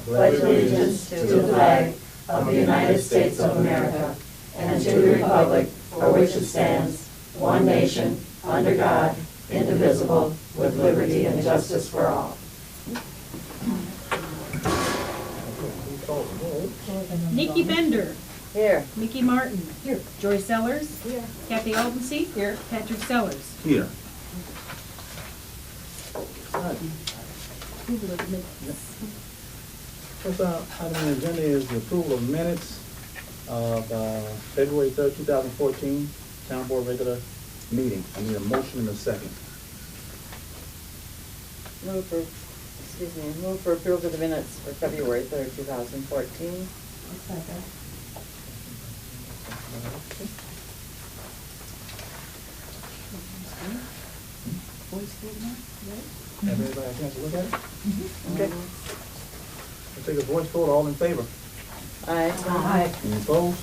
pledge allegiance to the flag of the United States of America and to the republic for which it stands, one nation, under God, indivisible, with liberty and justice for all. Nikki Bender. Here. Mickey Martin. Here. Joy Sellers. Here. Kathy Aldency. Here. Patrick Sellers. Here. First item on the agenda is the approval of minutes of February 3rd, 2014, Town Board regular meeting. I need a motion and a second. Move for approval of the minutes for February 3rd, 2014. Have everybody a chance to look at it? Okay. We'll take a voice vote. All in favor? Aye. Aye. Any opposed?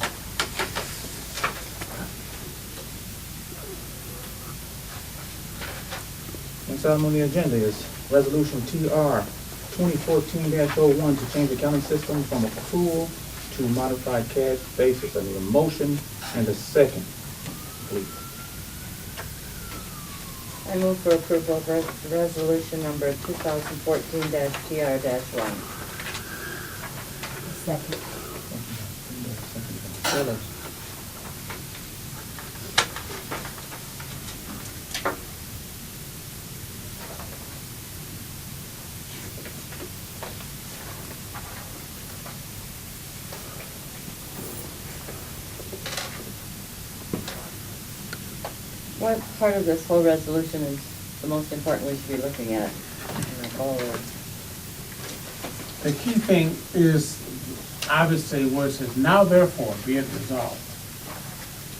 Next item on the agenda is Resolution TR 2014-01 to change accounting system from accrual to modified cash basis. I need a motion and a second, please. I move for approval of resolution number 2014-TR-1. Second. Sellers. What part of this whole resolution is the most important we should be looking at? The key thing is obviously where it says, now therefore be it resolved,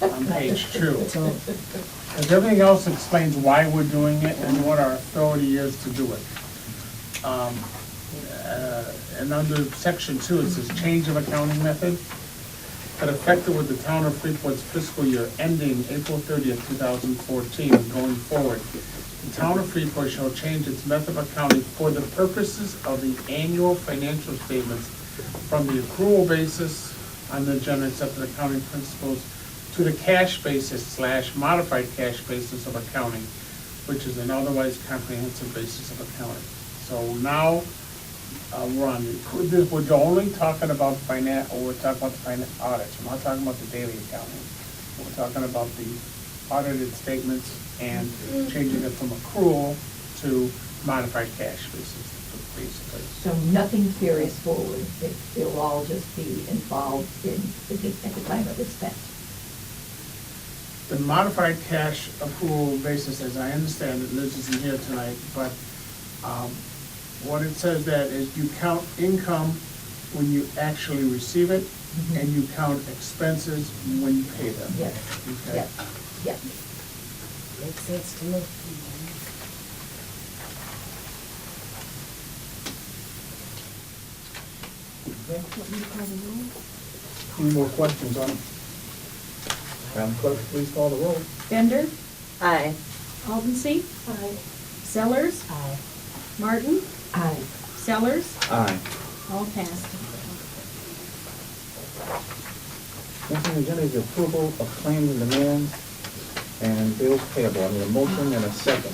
on page 2. Because everything else explains why we're doing it and what our authority is to do it. And under section 2, it says change of accounting method, that effective with the town of Freeport's fiscal year ending April 30th, 2014, going forward. The town of Freeport shall change its method of accounting for the purposes of the annual financial statements from the accrual basis on the generally accepted accounting principles to the cash basis / modified cash basis of accounting, which is an otherwise comprehensive basis of accounting. So now we're on, we're only talking about we're talking about the audits. We're not talking about the daily accounting. We're talking about the audited statements and changing it from accrual to modified cash basis, basically. So nothing carries forward. It'll all just be involved at the time of the spent. The modified cash accrual basis, as I understand it, Liz isn't here tonight, but what it says that is you count income when you actually receive it, and you count expenses when you pay them. Yes, Okay. yes, yes. Makes sense to me. Any more questions on it? Madam Clerk, please call the roll. Bender. Aye. Aldency. Aye. Sellers. Aye. Martin. Aye. Sellers. Aye. All passed. Next on the agenda is the approval of claims and demands and bills payable. I need a motion and a second.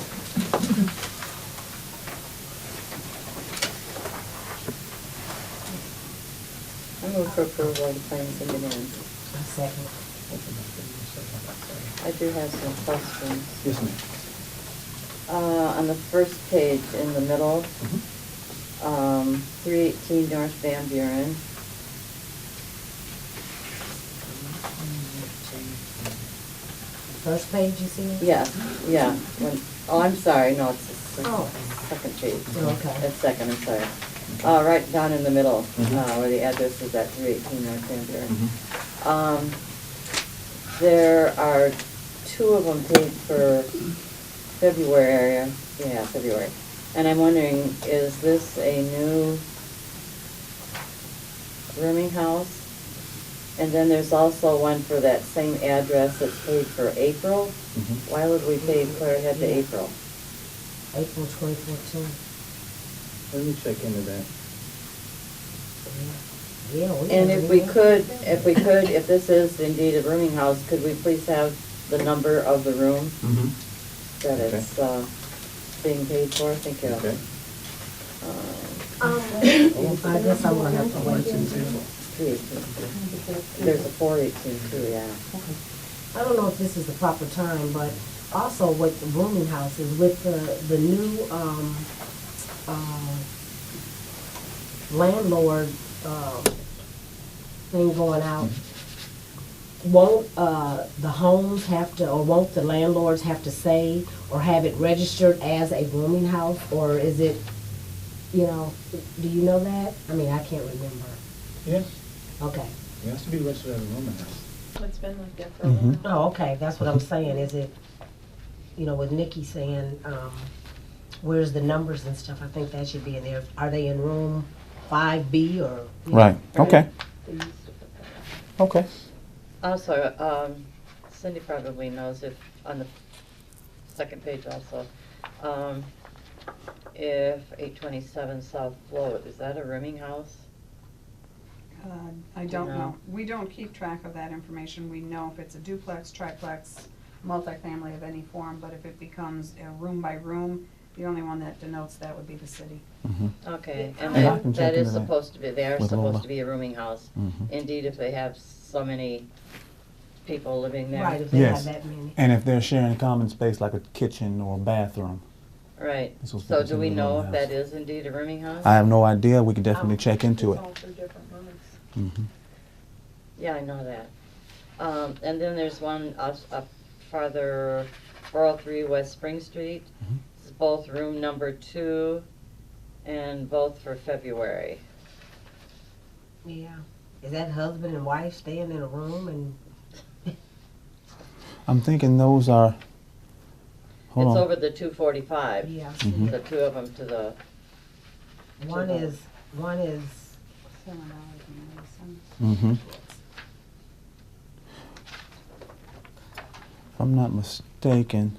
I move for approval of the claims and demands. Second. I do have some questions. Yes, ma'am. On the first page in the middle, 318 North Van Buren. First page, you see? Yeah. Oh, I'm sorry, no, it's the Oh. second page. Okay. It's second, I'm sorry. Right down in the middle, where the address is at 318 North Van Buren. There are 2 of them paid for February, February. And I'm wondering, is this a new rooming house? And then there's also one for that same address that's paid for April. Why would we pay clear ahead to April? April 2014. Let me check into that. Yeah, And if this is indeed a rooming house, could we please have the number of the room Mm-hmm. that it's being paid for? Thank you. Okay. I guess I'm gonna have to wait. 318. There's a 418 too, yeah. I don't know if this is the proper time, but also with the rooming houses, with the new, landlord, thing going out, won't, the homes have to, or won't the landlords have to say, or have it registered as a rooming house, or is it, you know, do you know that? I mean, I can't remember. Yes, Okay. it has to be registered as a rooming house. It's been like that for a while. Oh, okay, that's what I'm saying, is it, you know, with Nikki saying, where's the numbers and stuff, I think that should be in there. Are they in room 5B or? you know? Right, okay. Okay. Also, Cindy probably knows if, on the second page also, if 827 South Float, is that a rooming house? I don't No. know. We don't keep track of that information. We know if it's a duplex, triplex, multifamily of any form, but if it becomes a room by room, the only one that denotes that would be the city. Okay, And and I can check that is into that supposed to be, they are with supposed Lola. to be a rooming house. Mhm. Indeed, if they have so many people living there. Right, if they have Yes. that many. And if they're sharing common space like a kitchen or a bathroom. Right, This was so do we considered a know rooming if that house. is indeed a rooming house? I have no idea, we could definitely check into it. It's all through different rooms. Mhm. Yeah, I know that. And then there's one up farther, 403 West Spring Street. Mhm. It's both room number 2 and both for February. Yeah. Is that husband and wife staying in a room and? I'm thinking those are, hold It's on. over the 245. Yeah. Mhm. The two of them to the, One is, $7.90. Mm-hmm. If I'm not mistaken,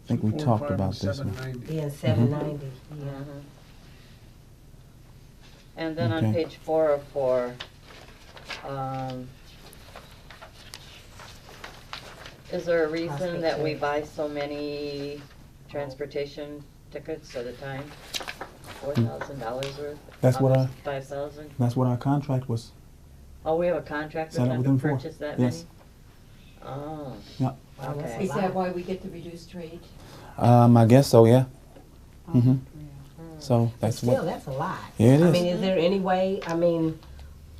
I think we talked about this one. being 790, yeah. mhm. And then on Okay. page 404, is there a reason that we buy so many transportation tickets at a time? $4,000 worth? That's what Almost 5,000? That's what our contract was. Oh, we have a contract Set with up them with to them for. purchase that many? Yes. Oh, Yeah. Wow, that's okay. a Is that lot. why we get the reduced rate? I guess so, yeah. Mm-hmm. Yeah. So But that's still, what, that's a lot. Yeah, it I is. mean, is there any way, I mean,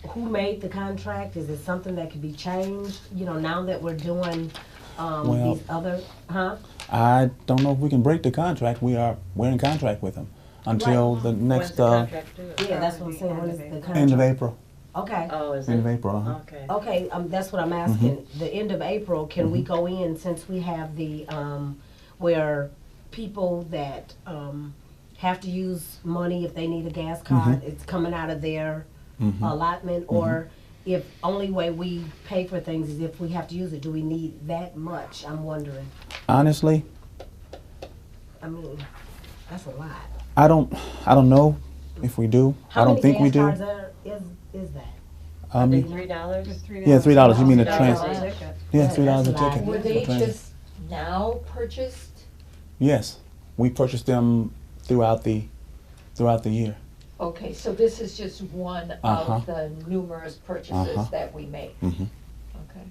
who made the contract? Is it something that could be changed, you know, now that we're doing, Well- these other, huh? I don't know if we can break the contract. We're in contract with them until the When's next, the contract due? Yeah, that's what I'm saying, when is the contract? end of April. Okay, Oh, is it? End of April, uh-huh. Okay. okay, that's what I'm asking. Mm-hmm. The end of April, can we go in, since we have the, where people that, have to use money if they need a gas card, Mm-hmm. it's coming out of their Mhm. allotment, or if only way we pay for things is if we have to use it, do we need that much? I'm wondering. Honestly, I mean, that's a lot. I don't know if we do. I don't think we do. How many gas cards is that? Are they Um, $3? It's Yeah, $3. You mean a $3 trans? a ticket. Yeah, Yeah, $3 a that's a lot. ticket. Were they for trans- just now purchased? Yes, we purchased them throughout the year. Okay, so this is just one Uh-huh. of the numerous purchases Uh-huh. that we make. Mm-hmm. Okay.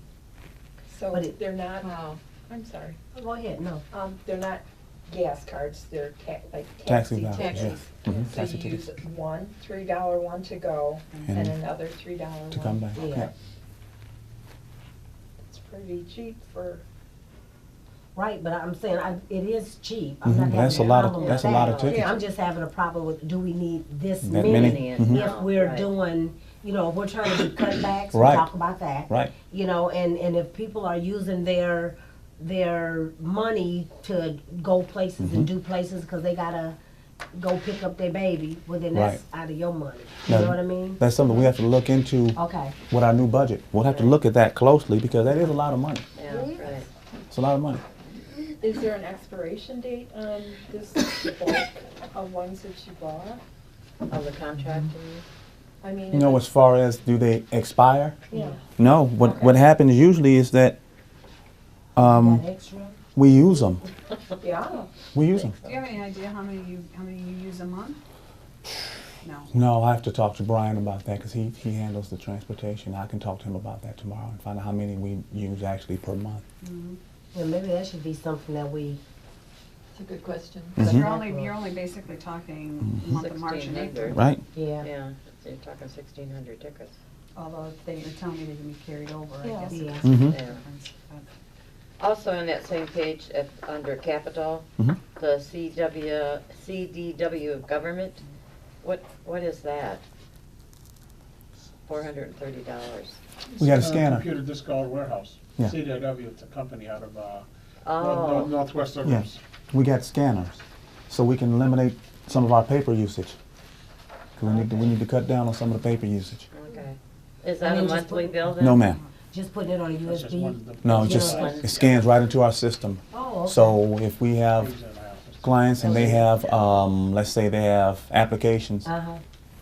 So But it- they're not, Wow. I'm sorry, Go ahead, no. they're not gas cards, they're like Taxi taxi vouchers, tickets. yes. Mhm, So taxi you tickets. use one $3 one to go and And another $3 one. to come back. Yeah. Yeah. It's pretty cheap for, Right, but I'm saying, it is cheap. I'm not Mhm, having that's a a lot of- problem with that's a lot that. of tickets. Yeah, I'm just having a problem with, do we need this That many? many? Many, Mhm. If we're right. doing, you know, if we're trying to do cutbacks, we Right. talk about that. Right. You know, and if people are using their money to go places Mm-hmm. and do places because they gotta go pick up their baby, well then that's out of your money. You Now, know what I mean? That's something we have to look into Okay. with our new budget. We'll have to look at that closely because that is a lot of money. Yeah, right. It's a lot of money. is there an expiration date on this bulk of ones that you bought? Of the contract, I mean. You know, as far as do they expire? Yeah. No, what happens usually is that we use them. Yeah. We use them. Do you have any idea how many you use a month? No. No, I have to talk to Brian about that because he handles the transportation. I can talk to him about that tomorrow and find out how many we use actually per month. Well, maybe that should be something that we, It's a good question. Because you're only basically talking month of March and 1600. April. Right? yeah. yeah, so you're talking 1,600 tickets. Although if they were telling me they can be carried over, I guess Yeah. it's Mhm. a difference. But Also on that same page, under capital, Mhm. the CDW of government, what is that? $430. We got a It's scanner. Computer disk guard warehouse. Yeah. CDW, it's a company out of Oh, Northwest Yeah, Suburbs. we got scanners, so we can eliminate some of our paper usage. 'Cause we need to cut down on some of the paper usage. okay. Is that a just monthly put- bill then? No, ma'am. Just putting it on a That's just USB? one of the. No, it just it scans right into our system. Oh, okay. So if we have things in my office. clients and they have, let's say they have applications, Uh-huh.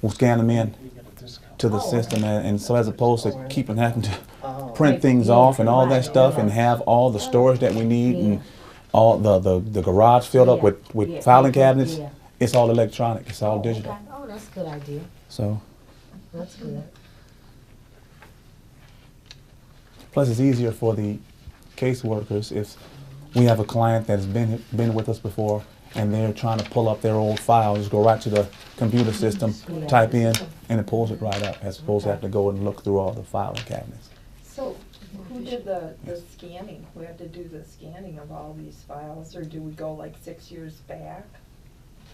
we'll scan them in You get a discount. to the Oh, system, and so as opposed to keeping having to Oh, print things Yeah, off and all that right, stuff and yeah. have all the storage that we need Yeah. and all the garage filled up Yeah, with yeah, filing yeah, cabinets, yeah. it's all electronic, it's all digital. Okay. Oh, that's a good idea. So That's good. plus it's easier for the caseworkers if we have a client that's been with us before and they're trying to pull up their old file, just go right to the computer system, Yeah. type in, and it pulls it right up, as opposed to have to go and look through all the filing cabinets. So who did the scanning? Who had to do the scanning of all these files, or do we go like 6 years back?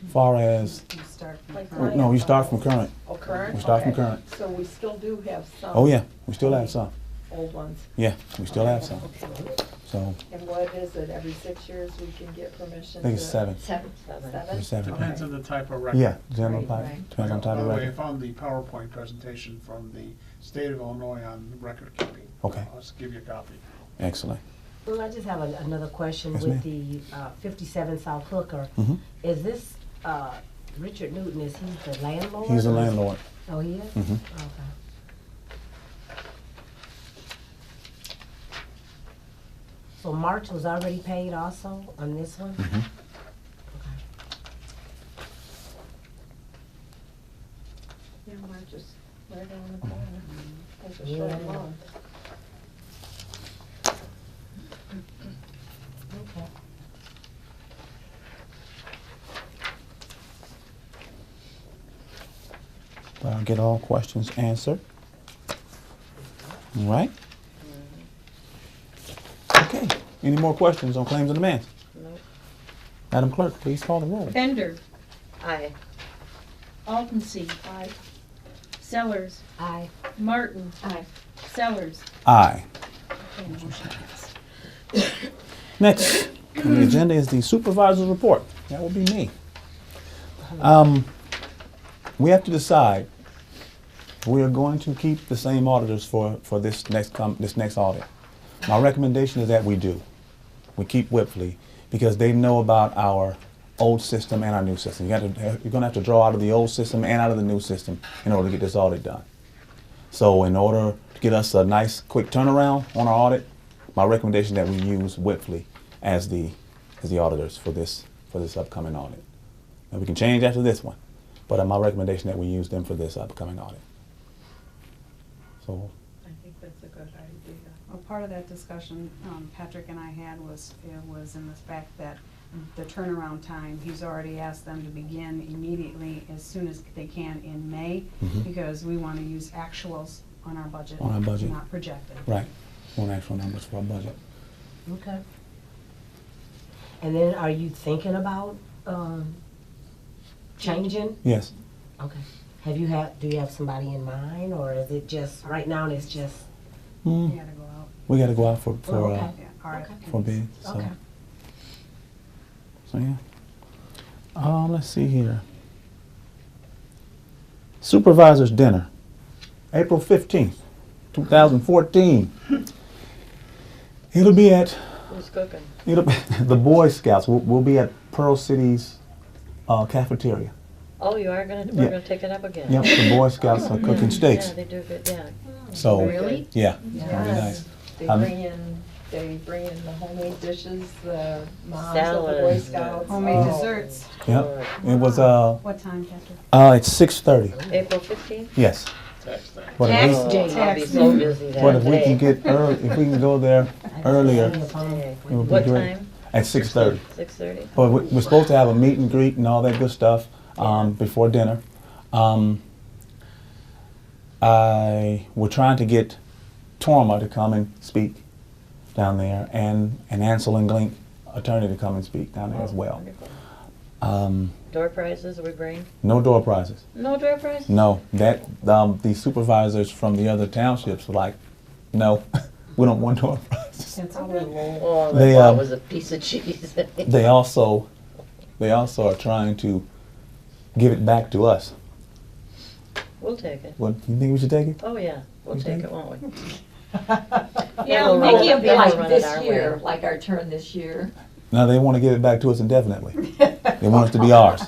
Far as, You start from Like current. no, you start from current. Oh, current? We start from Okay. current. So we still do have some. Oh yeah, we still have some. Old ones. Yeah, we still have some. Okay. So And what is it, every 6 years we can get permission I to? think it's 7. Seven. Seven? Or 7. Depends on the type of record. Yeah, general Right, type, right. depends on type By of the way, I record. found the PowerPoint presentation from the state of Illinois on record keeping. Okay. I'll just give you a copy. Excellent. Well, I just have another question Yes, with ma'am. the 57 South Hooker. Mhm. Is this, Richard Newton, is he the landlord? He's a landlord. Oh, he is? Mhm. Okay. So March was already paid also on this one? Mhm. Okay. Yeah, we're just right on the corner. That's a Yeah. short month. Okay. But I'll get all questions answered. All right? Okay, any more questions on claims and demands? Nope. Madam Clerk, please call the roll. Bender, Aye. Altensi, Aye. Sellers, Aye. Martin, Aye. Sellers. Aye. Okay, motion passed. Next on the agenda is the supervisor's report. That will be me. We have to decide. We are going to keep the same auditors for this next audit. My recommendation is that we do. We keep Whipley because they know about our old system and our new system. You're going to have to draw out of the old system and out of the new system in order to get this audit done. So in order to get us a nice quick turnaround on our audit, my recommendation is that we use Whipley as the auditors for this upcoming audit. And we can change after this one, but my recommendation that we use them for this upcoming audit. So I think that's a good idea. Well, part of that discussion Patrick and I had was in the fact that the turnaround time, he's already asked them to begin immediately as soon as they can in May, Mhm. because we want to use actuals on our budget. On our budget. Not projected. right, one actual numbers for our budget. Okay. And then are you thinking about, changing? Yes. Okay. Do you have somebody in mind, or is it just, right now it's just? We Mm, gotta go out. we got to go out for Oh, okay. Yeah, RFPs. for bids. So Okay. so yeah. Let's see here. Supervisors dinner, April 15th, 2014. It'll be at Who's cooking? the Boy Scouts. We'll be at Pearl City's cafeteria. Oh, you are we're Yeah. gonna take it up again? Yep, the Boy Scouts are cooking steaks. Yeah, they do good, yeah. So, Really? yeah, it's gonna be nice. They bring in the homemade dishes, the moms of the Salad. Boy Scouts. Homemade Oh. desserts. Yep, it was, What time, Patrick? it's 6:30, April 15th? yes. Tax day. But if Tax we- day. I'll be so busy that day. But if we can get if we can go there earlier, Day. it would be What great. time? At 6:30. 6:30? But we're supposed to have a meet and greet and all that good stuff before dinner. We're trying to get Torma to come and speak down there, and Ansel and Glink, attorney, to come and speak down there as well. Wonderful. Door prizes we bring? No door prizes. No door prizes? No, that the supervisors from the other townships were like, no, we don't want door prizes. It's all in roll. Oh, They, that was a piece of cheese. They also are trying to give it back to us. We'll take it. What, you think we should take it? Oh, yeah, we'll You take think? it, won't we? Yeah, we'll Mickey will roll be it. like, Run it This our year, way. like our turn this year. No, they want to give it back to us indefinitely. They want it to be ours.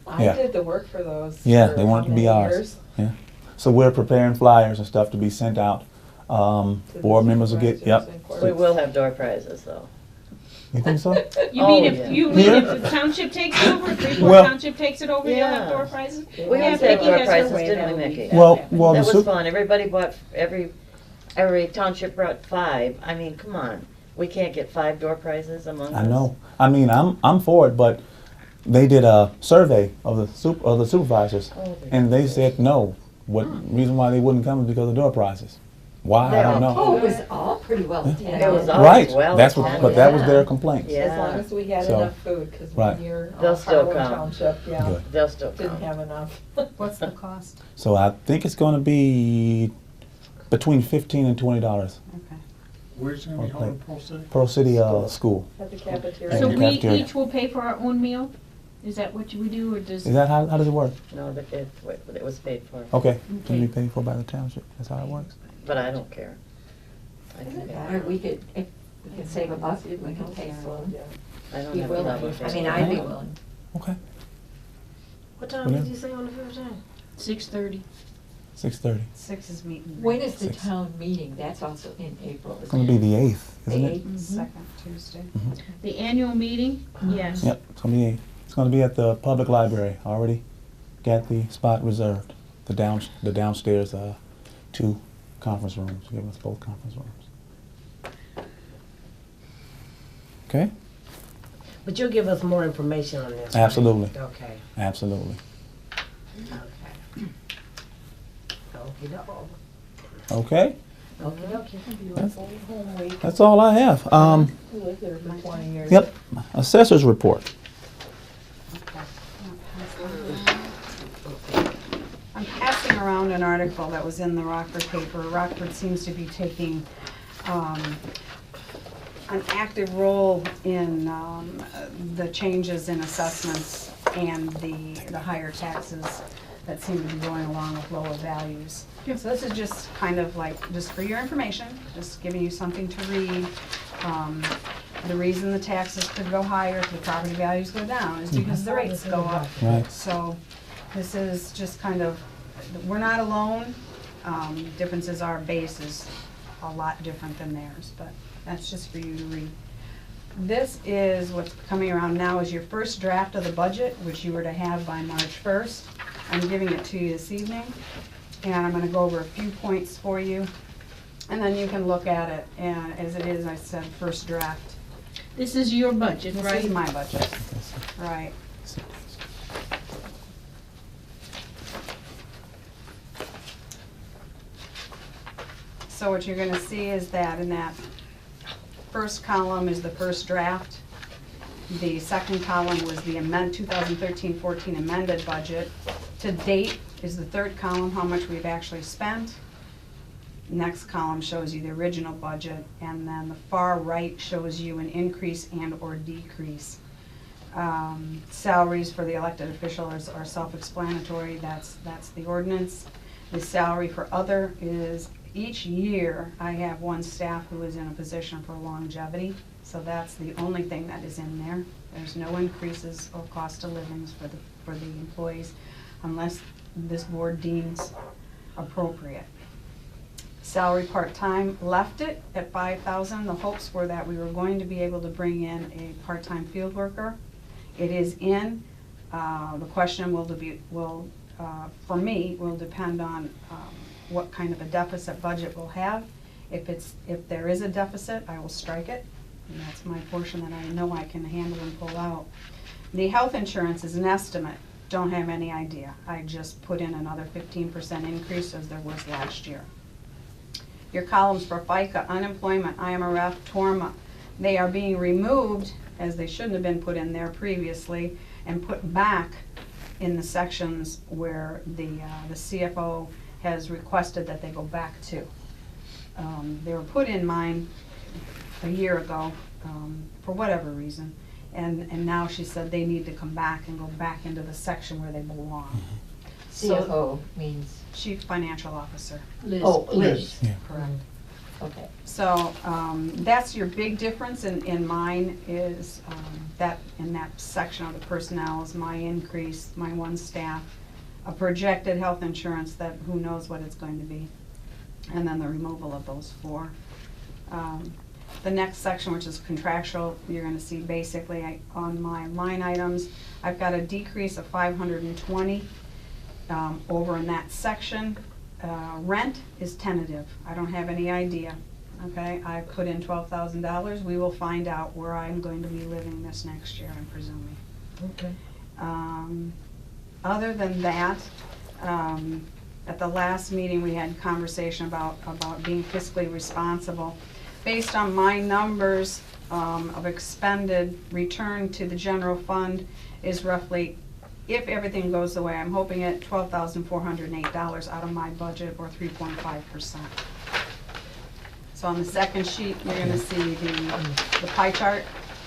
I Yeah. did the work for those. Yeah, for they want it how to be many ours. years? Yeah. So we're preparing flyers and stuff to be sent out. To the Board members will get, supervisors yep. and court- We will have door prizes, though. You think so? you Oh, mean yeah. if the township takes it over, Freeport Well- Township takes it over, you'll have Yeah. door prizes? We Yeah, used to have Mickey door has her prizes, way, didn't that we, would be Mickey? Well, fabulous. That was super, fun. Everybody bought, every township brought 5. I mean, come on. We can't get 5 door prizes among us. I know. I mean, I'm for it, but they did a survey of the supervisors, Oh, and they said no. What reason why they wouldn't come is because of door prizes. Why, I don't know. Oh, it was all pretty well attended. It was all Right, well that's what, attended, but that was yeah. their complaint. Yeah. As long as we had So, enough food, because right. one year, They'll still Harlem come. Township, yeah, Good. They'll still didn't come. have enough. What's the cost? So I think it's going to be between $15 and $20 Okay. Where's it gonna be held in Pearl City? Pearl City School. At the cafeteria. So the we cafeteria. each will pay for our own meal? Is that what we do, or does? Is that how does it work? No, it was paid for. Okay, to Okay. be paid for by the township. That's how it works. But I don't care. I can Doesn't pay. matter, we could, if we could save a buck, we can pay for them. I don't Be have a willing, problem I mean, paying. I'd be willing. Okay, What time did you say on the 15th? 6:30. 6:30. 6 is meeting. When is the 6. town meeting? That's also in April, It's isn't going to it? be the 8th, isn't The it? 8th? Second Tuesday. The annual meeting? Yes. Yep, it's going to be the 8th. It's going to be at the public library. Already got the spot reserved. The downstairs 2 conference rooms. Give us both conference rooms. Okay. But you'll give us more information on this, right? Absolutely. Okay, Absolutely. okay. Okey-doke. Okay. Okey-doke. That's all I have. Who lived there for 20 years? Yep. Assessor's report. I'm passing around an article that was in the Rockford paper. Rockford seems to be taking an active role in the changes in assessments and the higher taxes that seem to be going along with lower values. So this is just kind of like, just for your information, just giving you something to read. The reason the taxes could go higher if the property values go down is because the rates go up. Right. So this is just kind of, we're not alone. Differences, our base is a lot different than theirs, but that's just for you to read. This is what's coming around now is your first draft of the budget, which you were to have by March 1st. I'm giving it to you this evening, and I'm gonna go over a few points for you, and then you can look at it, and as it is, I said, first draft. This is your budget, This right? is my budget, right. So what you're gonna see is that in that first column is the first draft. The second column was the 2013-14 amended budget. To date is the third column, how much we've actually spent. Next column shows you the original budget, and then the far right shows you an increase and/or decrease. Salaries for the elected officials are self-explanatory, that's the ordinance. The salary for other is each year, I have one staff who is in a position for longevity, so that's the only thing that is in there. There's no increases or cost of livings for the employees unless this board deems appropriate. Salary part-time, left it at 5,000. The hopes were that we were going to be able to bring in a part-time field worker. It is in. The question for me, will depend on what kind of a deficit budget we'll have. If there is a deficit, I will strike it, and that's my portion that I know I can handle and pull out. The health insurance is an estimate. Don't have any idea. I just put in another 15% increase as there was last year. Your columns for FICA, unemployment, IMRF, TORMA, they are being removed, as they shouldn't have been put in there previously, and put back in the sections where the CFO has requested that they go back to. They were put in mine a year ago for whatever reason, and now she said they need to come back and go back into the section where they belong. CFO means, Chief Financial Officer. Liz. oh, Liz, Yeah. Correct. okay. So that's your big difference in mine is that in that section of the personnel is my increase, my one staff, a projected health insurance that who knows what it's going to be, and then the removal of those 4. The next section, which is contractual, you're going to see basically on my line items, I've got a decrease of 520 over in that section. Rent is tentative. I don't have any idea. Okay, I put in $12,000. We will find out where I'm going to be living this next year, I'm presuming. Okay. Other than that, at the last meeting, we had conversation about being fiscally responsible. Based on my numbers of expended, return to the general fund is roughly, if everything goes the way I'm hoping it, $12,408 out of my budget, or 3.5%. So on the second sheet, you're gonna see the pie chart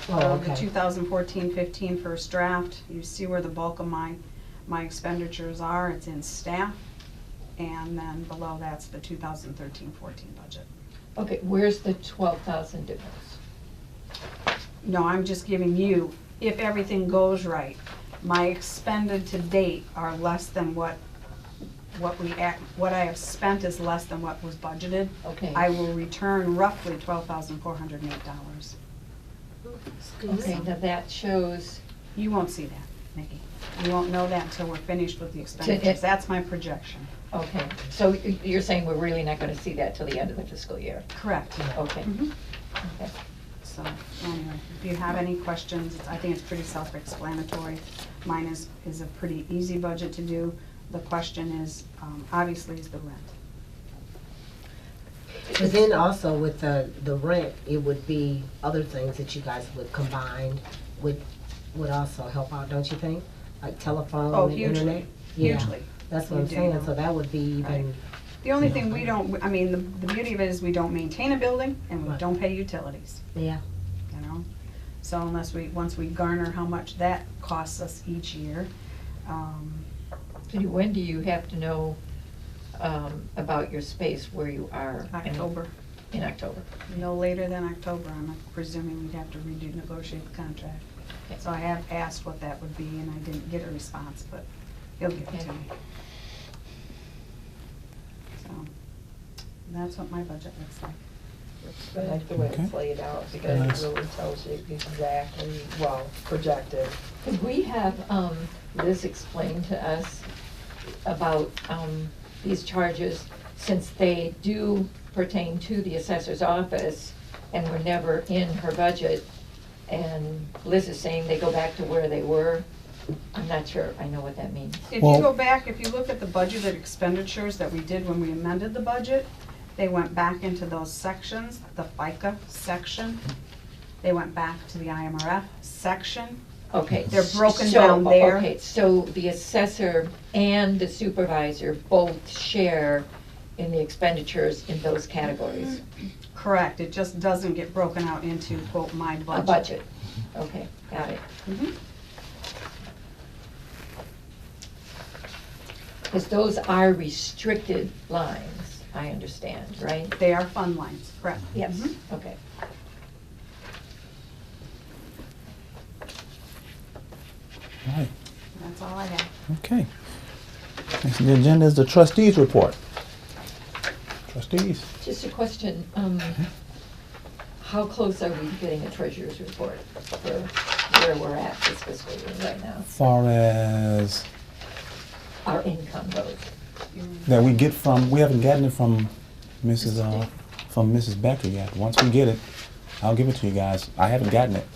of the okay. 2014-15 first draft. You see where the bulk of my expenditures are. It's in staff, and then below that's the 2013-14 budget. Okay, where's the 12,000 difference? No, I'm just giving you, if everything goes right, my expended to date are less than what I have spent is less than what was budgeted. Okay. I will return roughly $12,408. Okay, now that shows, You won't see that, Nikki. You won't know that until we're finished with the expenditures. That's my projection. okay, so you're saying we're really not gonna see that till the end of the fiscal year? Correct. Okay, Mhm. okay. So, anyway, if you have any questions, I think it's pretty self-explanatory. Mine is a pretty easy budget to do. The question is, obviously, is the rent. But then also with the rent, it would be other things that you guys would combine would also help out, don't you think? Like telephone Oh, and hugely, internet? Yeah, hugely. that's what I'm You do. saying, so that would be Right. even, The only thing we don't, I mean, the beauty of it is we don't maintain a building and we Right. don't pay utilities, yeah. you know? So once we garner how much that costs us each year, When do you have to know about your space where you are? October, In October. no later than October, I'm presuming we'd have to negotiate the contract. Okay. So I have asked what that would be and I didn't get a response, but he'll give it to Okay. me. So, that's what my budget looks like. I like the way Okay. it's laid out, because Nice. it really tells you exactly, well, projected. Could we have Liz explain to us about these charges, since they do pertain to the assessor's office and were never in her budget, and Liz is saying they go back to where they were? I'm not sure I know what that means. If Well- you go back, if you look at the budgeted expenditures that we did when we amended the budget, they went back into those sections, the FICA section. They went back to the IMRF section. Okay. They're broken so- down there. Okay, so the assessor and the supervisor both share in the expenditures in those categories? Correct, it just doesn't get broken out into, quote, my A budget. budget, okay, got it. Mhm. Because those are restricted lines. I understand, right? They are fund lines, correct? Yes, Mhm. okay. All right, That's all I have. okay. Next on the agenda is the trustees report. Trustees? Just a question, how close are we to getting a treasurer's report for where we're at this fiscal year right now? As far as Our income goes. that we get from, we haven't gotten it from Mrs. Becker yet. Once we get it, I'll give it to you guys. I haven't gotten it.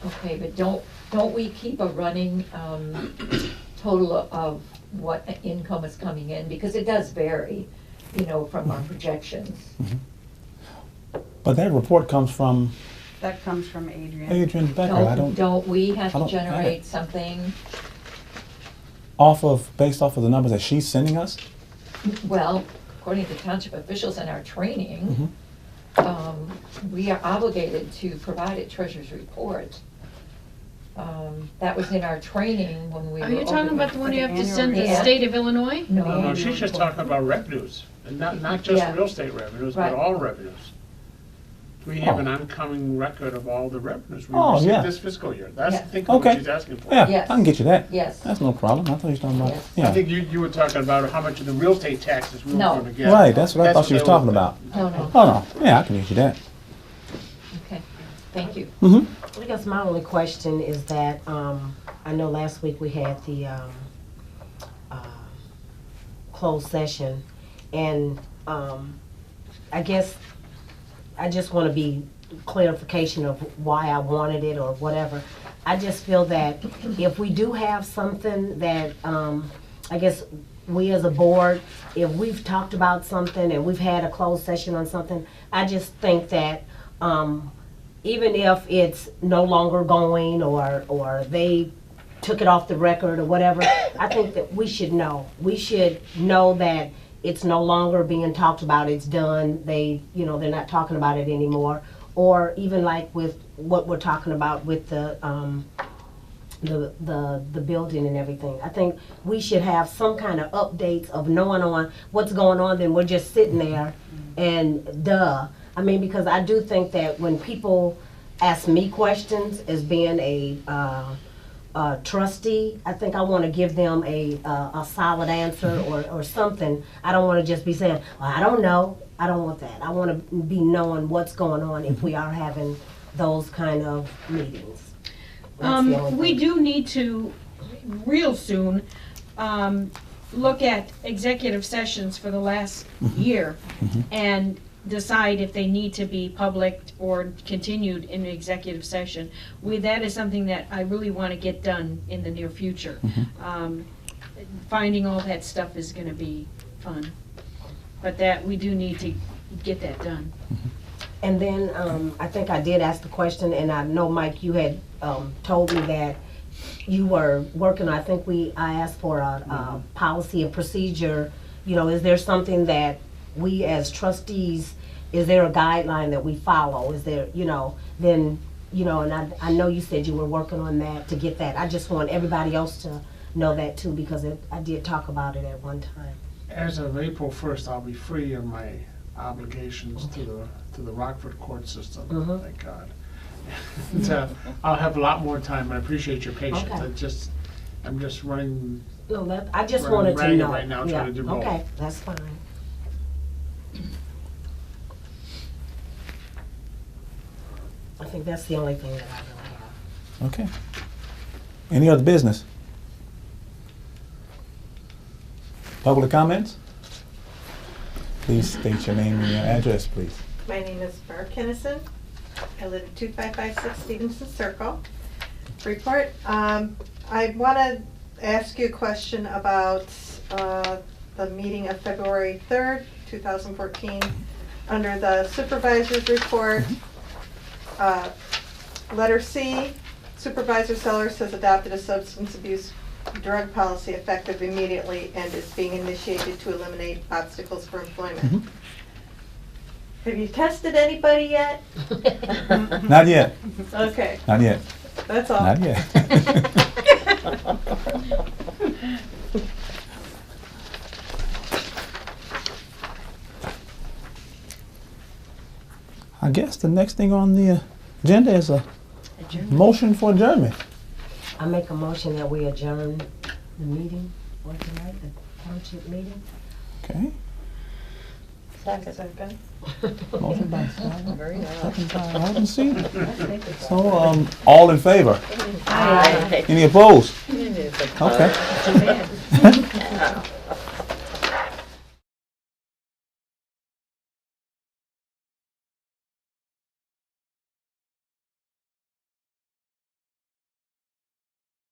Okay, but don't we keep a running total of what income is coming in? Because it does vary, you know, from our projections. But that report comes from That comes from Adrian. Adrian Becker. I Don't we have I to don't have it. generate something? Based off of the numbers that she's sending us? Well, according to township officials in our training, Mm-hmm. we are obligated to provide a treasurer's report. That was in our training when we were. Are you talking about the one you have to send to the Yeah. state of Illinois? No, No, she's just talking about revenues, and not just Yeah. real estate revenues, Right. but all revenues. We have an oncoming record of all the revenues we Oh, yeah. received this fiscal year. That's, Yeah. I think, what Okay. she's asking for. Yeah, Yes. I can get you that. Yes. That's no problem. I thought you were talking about, Yes. I yeah. think you were talking about how much of the real estate taxes we were No. gonna get. Right, that's what I thought she was they were- talking about. No, no, Oh, no, yeah, I can get you that. okay, thank you. I guess my only question is that, I know last week we had the, closed session, and, I guess, I just wanna be clarification of why I wanted it or whatever. I just feel that if we do have something that, I guess we as a board, if we've talked about something and we've had a closed session on something, I just think that, even if it's no longer going or they took it off the record or whatever, I think that we should know. We should know that it's no longer being talked about, it's done, they're not talking about it anymore. Or even like with what we're talking about with the building and everything. I think we should have some kind of updates of knowing on what's going on, then we're just sitting there and I mean, because I do think that when people ask me questions as being a trustee, I think I want to give them a solid answer or something. I don't want to just be saying, well, I don't know. I don't want that. I want to be knowing what's going on if we are having those kind of meetings. That's the only We thing. do need to, real soon, look at executive sessions for the last year and decide if they need to be public or continued in executive session. That is something that I really want to get done in the near future. Finding all that stuff is going to be fun, but that we do need to get that done. And then I think I did ask the question, and I know, Mike, you had told me that you were working, I asked for a policy and procedure. Is there something that we as trustees, is there a guideline that we follow? Is there, and I know you said you were working on that to get that. I just want everybody else to know that too, because I did talk about it at one time. As of April 1st, I'll be free of my obligations to the Rockford court system, thank God. And, I'll have a lot more time. I appreciate your patience. Okay. I'm just running. No, I just Running wanted to ragged know. right now, trying to do both. Okay, that's fine. I think that's the only thing that I really have. Okay. Any other business? Public comments? Please state your name and your address, please. My name is Barb Kennison. I live at 2556 Stevenson Circle, Freeport. I want to ask you a question about the meeting of February 3rd, 2014. Under the supervisor's report, letter C, Supervisor Sellers has adopted a substance abuse drug policy effective immediately and is being initiated to eliminate obstacles for employment. Have you tested anybody yet? Not yet. Okay, Not yet. that's all. Not yet. I guess the next thing on the agenda is a motion for adjournment. I make a motion that we adjourn the meeting for tonight, the township meeting. Okay. Second. Motion by Sarah, Very nice. second by Agency. So, all in favor? Aye. Any opposed? It is a Okay. pie.